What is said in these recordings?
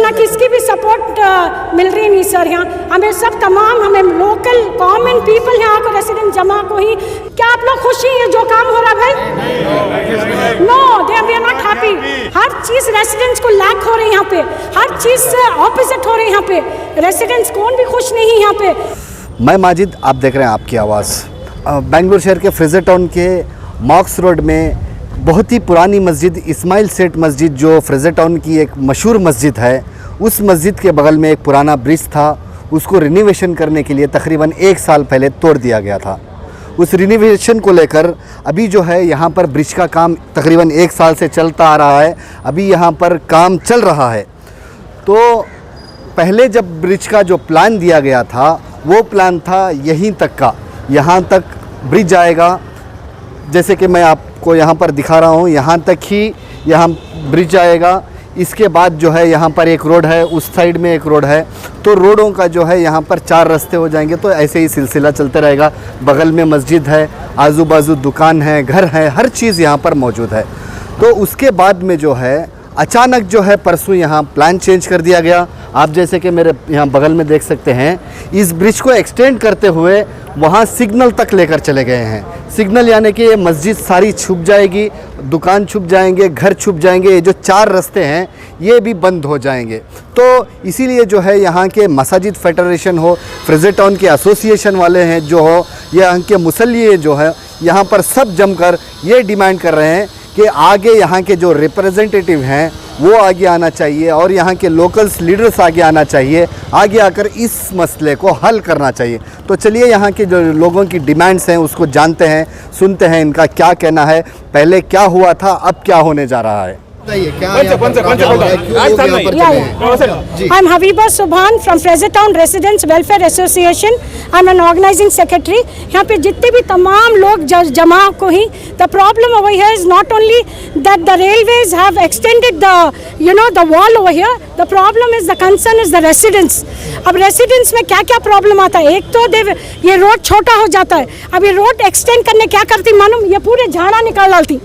ना किसकी भी सपोर्ट मिल रही नहीं सर। यहाँ हमें सब तमाम हमें लोकल कॉमन पीपल यहाँ को रेसिडेंट जमा को ही, क्या आप लोग खुशी हैं जो काम हो रहा भाई? No, they we are not happy. हर चीज रेसिडेंट्स को लैक हो रही है यहाँ पे, हर चीज से ऑपोजिट हो रही है यहाँ पे। रेसिडेंट्स कौन भी खुश नहीं है यहाँ पे। मैं माजिद, आप देख रहे हैं आपकी आवाज़। बेंगलुरु शहर के फ्रेजर टाउन के मॉक्स रोड में बहुत ही पुरानी मस्जिद इस्माइल सेठ मस्जिद, जो फ्रेजर टाउन की एक मशहूर मस्जिद है, उस मस्जिद के बगल में एक पुराना ब्रिज था। उसको रिनोवेशन करने के लिए तकरीबन 1 साल पहले तोड़ दिया गया था। उस रिनोवेशन को लेकर अभी जो है यहाँ पर ब्रिज का काम तकरीबन 1 साल से चलता आ रहा है। अभी यहाँ पर काम चल रहा है। तो पहले जब ब्रिज का जो प्लान दिया गया था, वो प्लान था यहीं तक का, यहाँ तक ब्रिज आएगा, जैसे कि मैं आपको यहाँ पर दिखा रहा हूँ, यहाँ तक ही यहाँ ब्रिज आएगा। इसके बाद जो है यहाँ पर एक रोड है, उस साइड में एक रोड है, तो रोडों का जो है यहाँ पर 4 रास्ते हो जाएंगे। तो ऐसे ही सिलसिला चलते रहेगा। बगल में मस्जिद है, आजू बाजू दुकान है, घर है, हर चीज़ यहाँ पर मौजूद है। तो उसके बाद में जो है अचानक जो है परसों यहाँ प्लान चेंज कर दिया गया। आप जैसे कि मेरे यहाँ बगल में देख सकते हैं, इस ब्रिज को एक्सटेंड करते हुए वहाँ सिग्नल तक लेकर चले गए हैं। सिग्नल यानी कि ये मस्जिद सारी छुप जाएगी, दुकान छुप जाएंगे, घर छुप जाएंगे, ये जो 4 रास्ते हैं ये भी बंद हो जाएंगे। तो इसीलिए जो है यहाँ के मसाजिद फेडरेशन हो, फ्रेजर टाउन के एसोसिएशन वाले हैं जो हो, यहाँ के मुसल्ली जो है, यहाँ पर सब जमकर ये डिमांड कर रहे हैं कि आगे यहाँ के जो रिप्रेजेंटेटिव हैं वो आगे आना चाहिए और यहाँ के लोकल्स लीडर्स आगे आना चाहिए, आगे आकर इस मसले को हल करना चाहिए। तो चलिए यहाँ के जो लोगों की डिमांड्स हैं उसको जानते हैं, सुनते हैं इनका क्या कहना है, पहले क्या हुआ था, अब क्या होने जा रहा है। I'm Habiba Subhan from Fraser Town Residents Welfare Association. I'm an organizing secretary. यहाँ पे जितने भी तमाम लोग जमा को ही, the problem over here is not only that the railways have extended the wall over here. The problem is, the concern is the residents. अब residents में क्या क्या problem आता है? एक तो ये रोड छोटा हो जाता है। अब ये रोड एक्सटेंड करने क्या करती मालूम, ये पूरे झाड़ा निकाल डालती।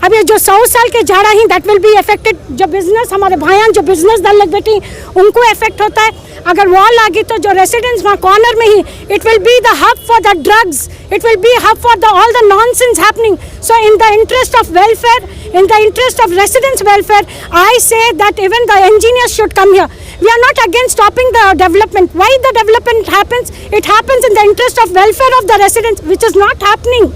अब ये जो 100 साल के झाड़ा ही, दैट विल बी अफेक्टेड। जो बिजनेस हमारे भाइयां जो बिजनेस दल लग बैठी उनको इफेक्ट होता है। अगर वॉल आ गई तो जो रेसिडेंट्स वहाँ कॉर्नर में ही, it will be the hub for the drugs, it will be hub for the all the nonsense happening. So in the interest of welfare, in the interest of residents' welfare, I say that even the engineers should come here. We are not against stopping the development. Why the development happens? It happens in the interest of welfare of the residents, which is not happening.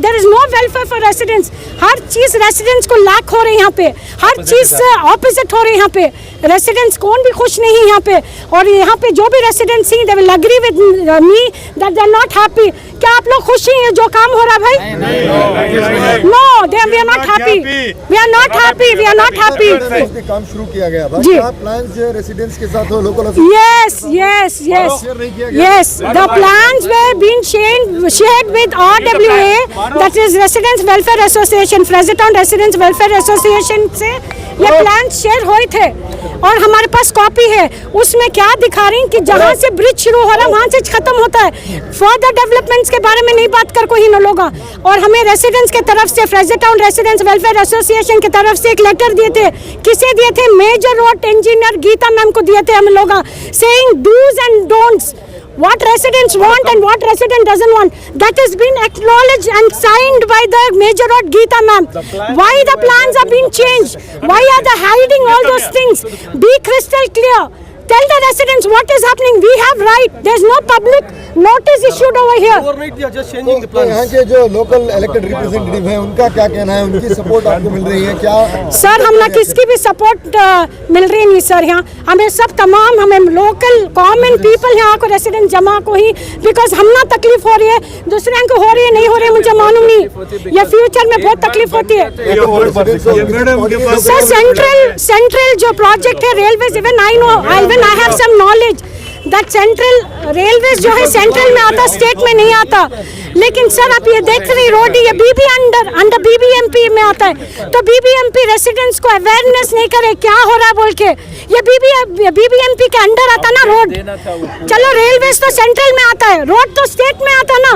There is no welfare for residents. हर चीज residents को lack हो रही है यहाँ पे, हर चीज opposite हो रही है यहाँ पे। residents कौन भी खुश नहीं है यहाँ पे, और यहाँ पे जो भी residents हैं, they will agree with me that they are not happy. क्या आप लोग खुशी हैं जो काम हो रहा है भाई? No, we are not happy. We are not happy. We are not happy. काम शुरू किया गया भाई, क्या plans जो residents के साथ हो, local Yes. The plans were being shared with RWA, that is Residents Welfare Association, Fraser Town Residents Welfare Association से ये प्लान शेयर हुए थे और हमारे पास कॉपी है। उसमें क्या दिखा रही कि जहाँ से ब्रिज शुरू हो रहा है वहाँ से खत्म होता है। फर्दर डेवलपमेंट्स के बारे में नहीं बात कर कोई न लोग। और हमें रेसिडेंट्स के तरफ से, Fraser town residents welfare association की तरफ से एक लेटर दिए थे। किसे दिए थे? Major road engineer Geeta ma'am को दिए थे हम लोग, saying dos and don'ts, what residents want and what resident doesn't want. That has been acknowledged and signed by the Major Road Geeta ma'am. Why the plans are being changed? Why are they hiding all those things? Be crystal clear. Tell the residents what is happening. We have right. There's no public notice issued over here. Overnight they are just changing the plans. यहाँ के जो local elected representative हैं, उनका क्या कहना है? उनकी support आपको मिल रही है क्या? सर हम ना किसकी भी support मिल रही नहीं सर। यहाँ हमें सब तमाम हमें local common people यहाँ को resident जमा को ही, because हम ना तकलीफ हो रही है, दूसरे को हो रही है नहीं हो रही है मुझे मालूम नहीं। ये फ्यूचर में बहुत तकलीफ होती है। सर सेंट्रल जो प्रोजेक्ट है railways, even I know, I have some knowledge that central railways जो है सेंट्रल में आता, स्टेट में नहीं आता। लेकिन सर आप ये देख रही रोड, ये बीबी अंडर BBMP में आता है, तो BBMP रेसिडेंट्स को अवेयरनेस नहीं करे क्या हो रहा है बोल के। ये BBMP के अंडर आता ना रोड। चलो रेलवेज तो सेंट्रल में आता है, रोड तो स्टेट में आता ना,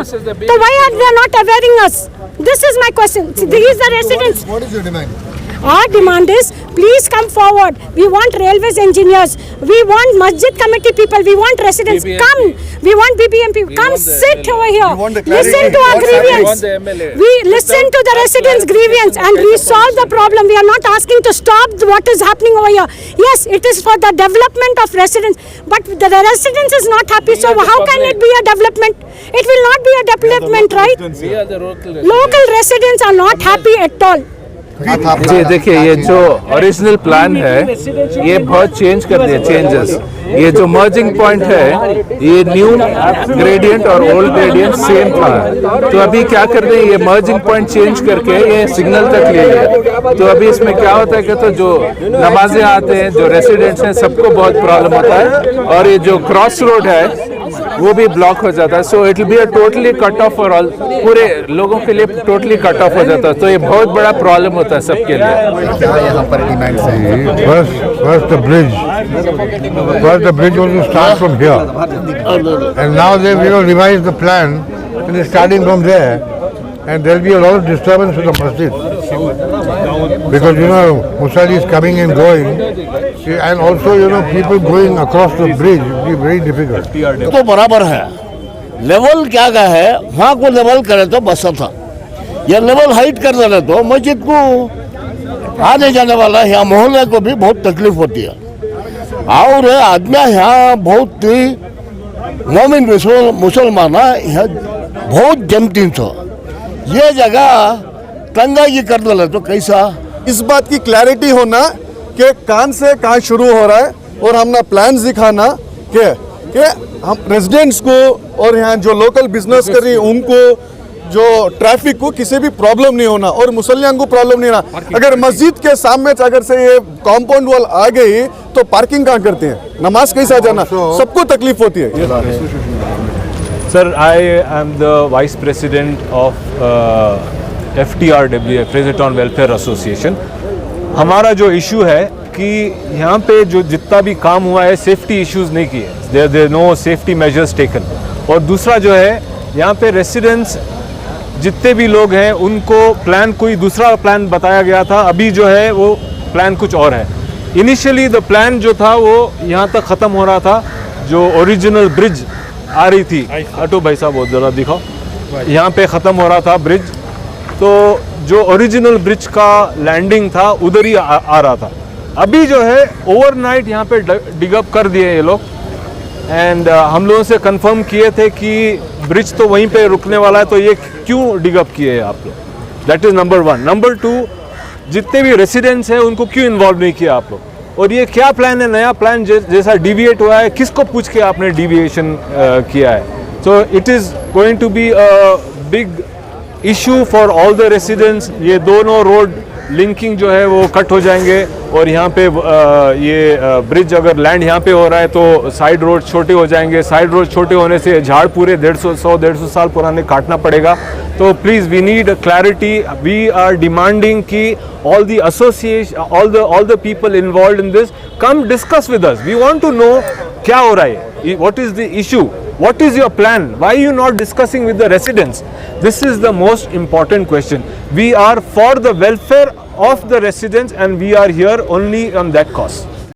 तो why are they not awareing us? This is my question. These are residents. What is your demand? Our demand is, please come forward. We want railways engineers. We want masjid committee people. We want residents. Come. We want BBMP. Come sit over here. Listen to our grievance. We listen to the residents' grievance and resolve the problem. We are not asking to stop what is happening over here. Yes, it is for the development of residents, but the residents is not happy. So how can it be a development? It will not be a development, right? Local residents are not happy at all. जी देखिए, ये जो original plan है ये बहुत change कर दिया, changes. ये जो मर्जिंग पॉइंट है ये न्यू ग्रेडियंट और ओल्ड ग्रेडियंट सेम था, तो अभी क्या कर रहे हैं, ये मर्जिंग पॉइंट चेंज करके ये सिग्नल तक ले लिया। तो अभी इसमें क्या होता है कि तो जो नमाजें आते हैं, जो रेसिडेंट्स हैं, सबको बहुत प्रॉब्लम होता है, और ये जो क्रॉस रोड है वो भी ब्लॉक हो जाता है। So it will be a totally cut off for all, पूरे लोगों के लिए टोटली कट ऑफ हो जाता है। तो ये बहुत बड़ा प्रॉब्लम होता है सबके लिए। क्या यहाँ पर डिमांड्स हैं? First the bridge was to start from here, and now they've revised the plan and it's starting from there, and there'll be a lot of disturbance to the masjid because Musali is coming and going, and also people going across the bridge will be very difficult. तो बराबर है, level क्या का है, वहाँ को level करे तो बस था, ये लेवल हाइट कर देना तो मस्जिद को आने जाने वाला यहाँ मोहल्ले को भी बहुत तकलीफ होती है, और आदमी यहाँ बहुत मोमिन मुसलमान यहाँ बहुत जमतीन छो, ये जगह तंगा की कर देना तो कैसा। इस बात की क्लैरिटी होना कि कान से कहाँ शुरू हो रहा है, और हमने प्लान्स दिखाना कि हम रेजिडेंट्स को और यहाँ जो लोकल बिजनेस कर रही उनको, जो ट्रैफिक को किसी भी प्रॉब्लम नहीं होना, और मुसलियान को प्रॉब्लम नहीं होना। अगर मस्जिद के सामने अगर से ये कॉम्पाउंड वॉल आ गई तो पार्किंग कहाँ करते हैं, नमाज कैसा जाना, सबको तकलीफ होती है। Sir, I am the Vice President of FTRW, Fraser Town Welfare Association. हमारा जो इशू है कि यहाँ पे जो जितना भी काम हुआ है सेफ्टी इश्यूज नहीं किए, there no safety measures taken. और दूसरा जो है यहाँ पे रेसिडेंट्स जितने भी लोग हैं उनको प्लान कोई दूसरा प्लान बताया गया था, अभी जो है वो प्लान कुछ और है। इनिशियली द प्लान जो था वो यहाँ तक ख़त्म हो रहा था, जो ओरिजिनल ब्रिज आ रही थी, ऑटो भाई साहब बहुत ज़रा दिखाओ, यहाँ पे ख़त्म हो रहा था ब्रिज, तो जो ओरिजिनल ब्रिज का लैंडिंग था उधर ही आ रहा था। अभी जो है ओवरनाइट यहाँ पे डिगअप कर दिए ये लोग, एंड हम लोगों से कंफर्म किए थे कि ब्रिज तो वहीं पे रुकने वाला है, तो ये क्यों डिगअप किए आप लोग, दैट इज़ नंबर 1। नंबर 2, जितने भी रेसिडेंट्स हैं उनको क्यों इन्वॉल्व नहीं किया आप लोग, और ये क्या प्लान है, नया प्लान जैसा डिविएट हुआ है, किसको पूछ के आपने डिविएशन किया है। So it is going to be a big issue for all the residents. ये दोनों रोड लिंकिंग जो है वो कट हो जाएंगे, और यहाँ पे ये ब्रिज अगर लैंड यहाँ पे हो रहा है तो साइड रोड छोटे हो जाएंगे, साइड रोड छोटे होने से झाड़ पूरे 150 साल पुराने काटना पड़ेगा। तो please we need clarity, we are demanding कि all the association, all the people involved in this come discuss with us. We want to know क्या हो रहा है, what is the issue, what is your plan, why are you not discussing with the residents? This is the most important question. We are for the welfare of the residents and we are here only on that cause.